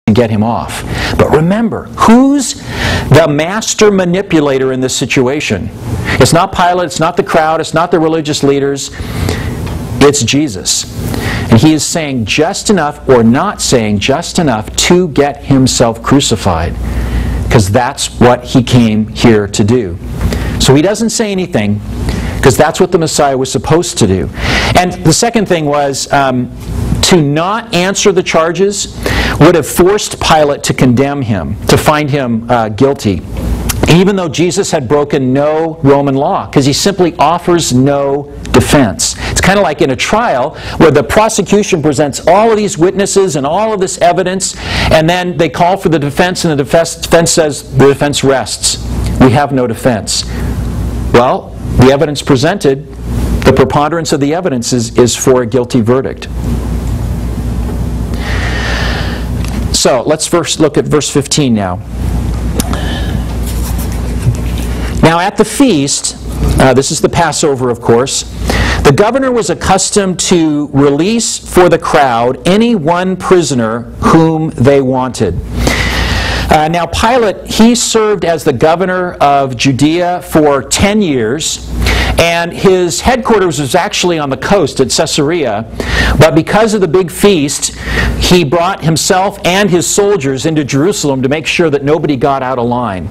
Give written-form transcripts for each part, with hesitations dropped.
and get him off. But remember, who's the master manipulator in this situation? It's not Pilate, it's not the crowd, it's not the religious leaders, it's Jesus. And he is saying just enough, or not saying just enough, to get himself crucified. Because that's what he came here to do. So he doesn't say anything, because that's what the Messiah was supposed to do. And the second thing was, to not answer the charges would have forced Pilate to condemn him, to find him guilty, even though Jesus had broken no Roman law, because he simply offers no defense. It's kind of like in a trial where the prosecution presents all of these witnesses and all of this evidence, and then they call for the defense, and the defense says the defense rests. We have no defense. Well, the evidence presented, the preponderance of the evidence is for a guilty verdict. So let's first look at verse 15 now. Now at the feast, this is the Passover, of course, the governor was accustomed to release for the crowd any one prisoner whom they wanted. Now Pilate, he served as the governor of Judea for 10 years, and his headquarters was actually on the coast at Caesarea, but because of the big feast, he brought himself and his soldiers into Jerusalem to make sure that nobody got out of line.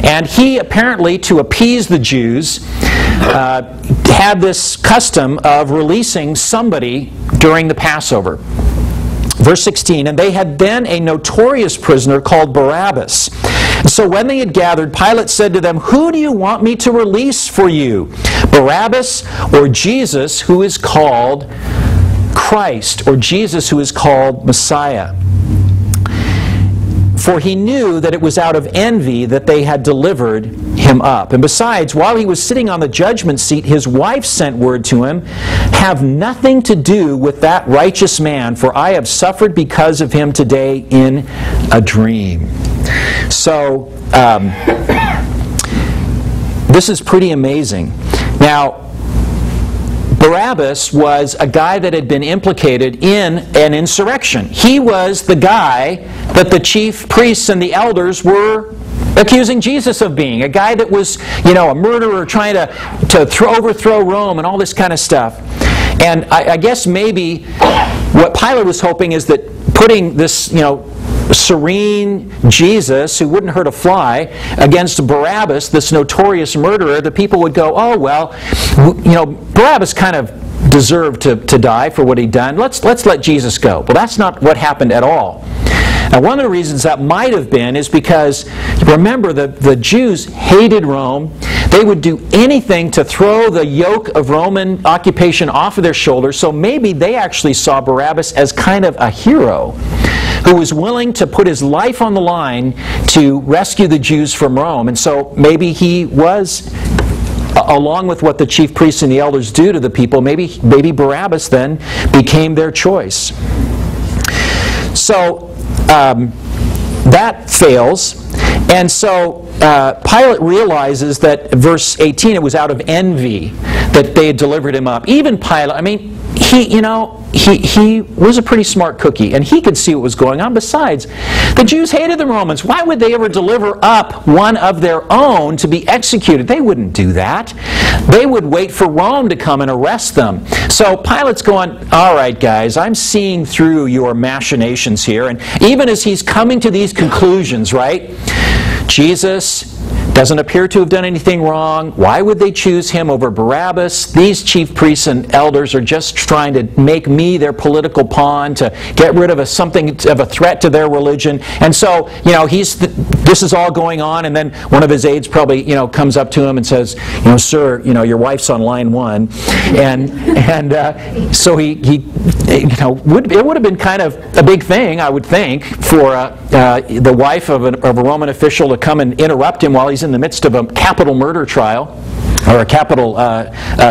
And he apparently, to appease the Jews, had this custom of releasing somebody during the Passover. Verse 16, and they had then a notorious prisoner called Barabbas. So when they had gathered, Pilate said to them, who do you want me to release for you, Barabbas or Jesus, who is called Christ, or Jesus, who is called Messiah? For he knew that it was out of envy that they had delivered him up. And besides, while he was sitting on the judgment seat, his wife sent word to him, have nothing to do with that righteous man, for I have suffered because of him today in a dream. So, this is pretty amazing. Now, Barabbas was a guy that had been implicated in an insurrection. He was the guy that the chief priests and the elders were accusing Jesus of being. A guy that was, a murderer trying to overthrow Rome and all this kind of stuff. And I guess maybe what Pilate was hoping is that putting this, serene Jesus, who wouldn't hurt a fly, against Barabbas, this notorious murderer, the people would go, oh, well, Barabbas kind of deserved to die for what he'd done. Let's let Jesus go. Well, that's not what happened at all. Now, one of the reasons that might have been is because, remember, the Jews hated Rome. They would do anything to throw the yoke of Roman occupation off of their shoulders, so maybe they actually saw Barabbas as kind of a hero who was willing to put his life on the line to rescue the Jews from Rome. And so maybe he was, along with what the chief priests and the elders do to the people, maybe Barabbas then became their choice. So that fails. And so Pilate realizes that, verse 18, it was out of envy that they had delivered him up. Even Pilate, he was a pretty smart cookie, and he could see what was going on. Besides, the Jews hated the Romans. Why would they ever deliver up one of their own to be executed? They wouldn't do that. They would wait for Rome to come and arrest them. So Pilate's going, all right, guys, I'm seeing through your machinations here. And even as he's coming to these conclusions, right? Jesus doesn't appear to have done anything wrong. Why would they choose him over Barabbas? These chief priests and elders are just trying to make me their political pawn, to get rid of something of a threat to their religion. And so, this is all going on, and then one of his aides probably, comes up to him and says, sir, your wife's on line 1. And so it would have been kind of a big thing, I would think, for the wife of a Roman official to come and interrupt him while he's in the midst of a capital murder trial, or a capital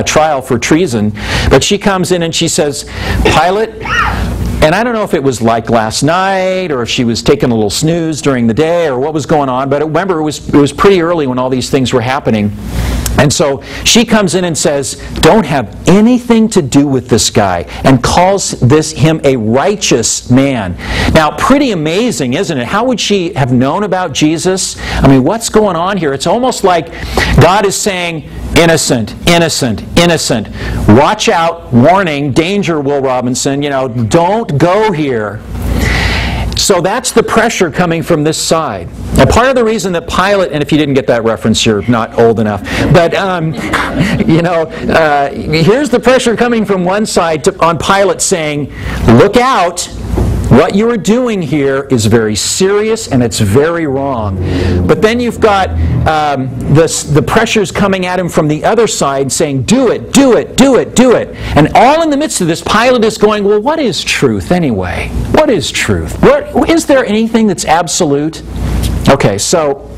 trial for treason. But she comes in and she says, Pilate, and I don't know if it was like last night, or if she was taking a little snooze during the day, or what was going on, but remember, it was pretty early when all these things were happening. And so she comes in and says, don't have anything to do with this guy, and calls him a righteous man. Now, pretty amazing, isn't it? How would she have known about Jesus? I mean, what's going on here? It's almost like God is saying, innocent, innocent, innocent. Watch out, warning, danger, Will Robinson, don't go here. So that's the pressure coming from this side. And part of the reason that Pilate, and if you didn't get that reference, you're not old enough, but here's the pressure coming from one side on Pilate saying, look out, what you are doing here is very serious and it's very wrong. But then you've got the pressures coming at him from the other side saying, do it, do it, do it, do it. And all in the midst of this, Pilate is going, well, what is truth anyway? What is truth? Is there anything that's absolute? Okay, so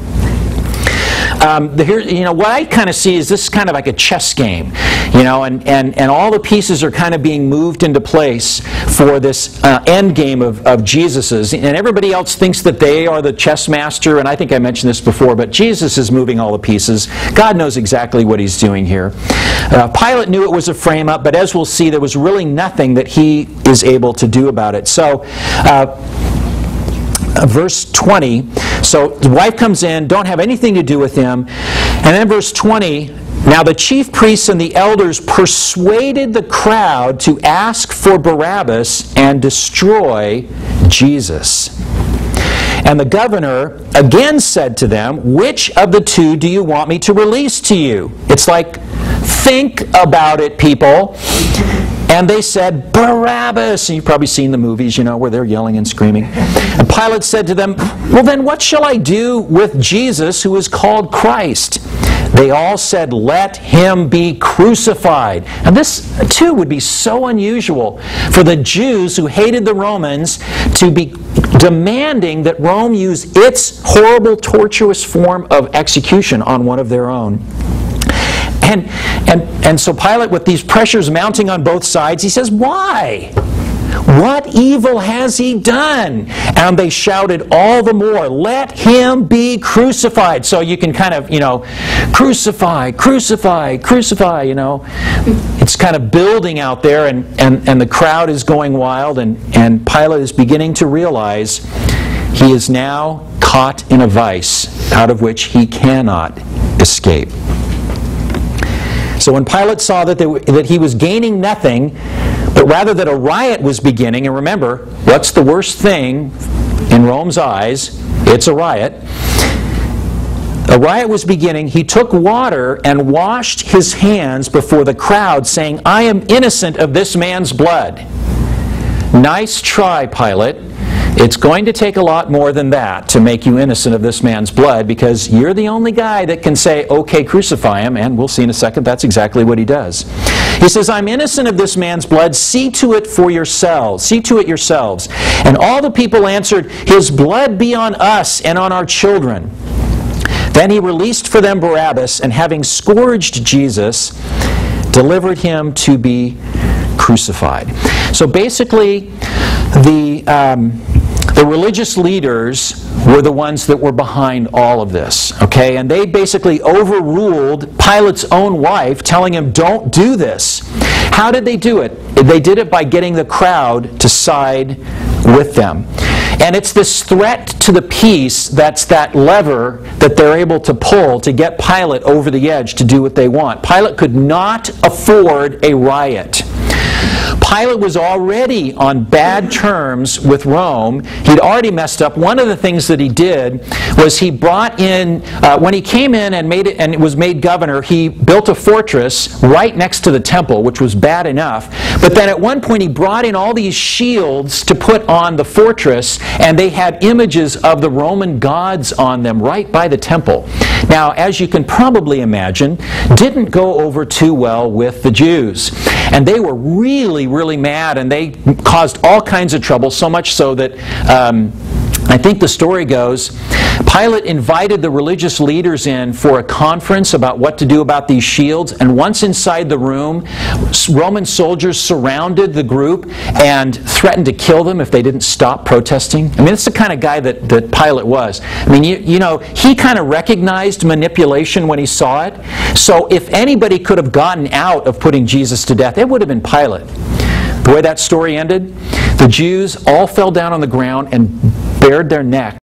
what I kind of see is this is kind of like a chess game, and all the pieces are kind of being moved into place for this end game of Jesus's, and everybody else thinks that they are the chess master, and I think I mentioned this before, but Jesus is moving all the pieces. God knows exactly what he's doing here. Pilate knew it was a frame-up, but as we'll see, there was really nothing that he is able to do about it. So, verse 20, so the wife comes in, don't have anything to do with him. And then verse 20, now the chief priests and the elders persuaded the crowd to ask for Barabbas and destroy Jesus. And the governor again said to them, which of the two do you want me to release to you? It's like, think about it, people. And they said, Barabbas. And you've probably seen the movies, where they're yelling and screaming. And Pilate said to them, well then what shall I do with Jesus who is called Christ? They all said, let him be crucified. And this, too, would be so unusual for the Jews who hated the Romans to be demanding that Rome use its horrible, tortuous form of execution on one of their own. And so Pilate, with these pressures mounting on both sides, he says, why? What evil has he done? And they shouted all the more, let him be crucified. So you can kind of, crucify, crucify, crucify, It's kind of building out there, and the crowd is going wild, and Pilate is beginning to realize he is now caught in a vice out of which he cannot escape. So when Pilate saw that he was gaining nothing, but rather that a riot was beginning, and remember, what's the worst thing in Rome's eyes? It's a riot. A riot was beginning. He took water and washed his hands before the crowd, saying, I am innocent of this man's blood. Nice try, Pilate. It's going to take a lot more than that to make you innocent of this man's blood, because you're the only guy that can say, okay, crucify him, and we'll see in a second that's exactly what he does. He says, I'm innocent of this man's blood. See to it for yourselves. See to it yourselves. And all the people answered, his blood be on us and on our children. Then he released for them Barabbas, and having scourged Jesus, delivered him to be crucified. So basically, the religious leaders were the ones that were behind all of this, okay? And they basically overruled Pilate's own wife, telling him, don't do this. How did they do it? They did it by getting the crowd to side with them. And it's this threat to the peace that's that lever that they're able to pull to get Pilate over the edge to do what they want. Pilate could not afford a riot. Pilate was already on bad terms with Rome. He'd already messed up. One of the things that he did was he brought in, when he came in and was made governor, he built a fortress right next to the temple, which was bad enough. But then at one point he brought in all these shields to put on the fortress, and they had images of the Roman gods on them right by the temple. Now, as you can probably imagine, didn't go over too well with the Jews. And they were really, really mad, and they caused all kinds of trouble, so much so that I think the story goes, Pilate invited the religious leaders in for a conference about what to do about these shields, and once inside the room, Roman soldiers surrounded the group and threatened to kill them if they didn't stop protesting. I mean, it's the kind of guy that Pilate was. I mean, you know, he kind of recognized manipulation when he saw it. So if anybody could have gotten out of putting Jesus to death, it would have been Pilate. The way that story ended, the Jews all fell down on the ground and bared their neck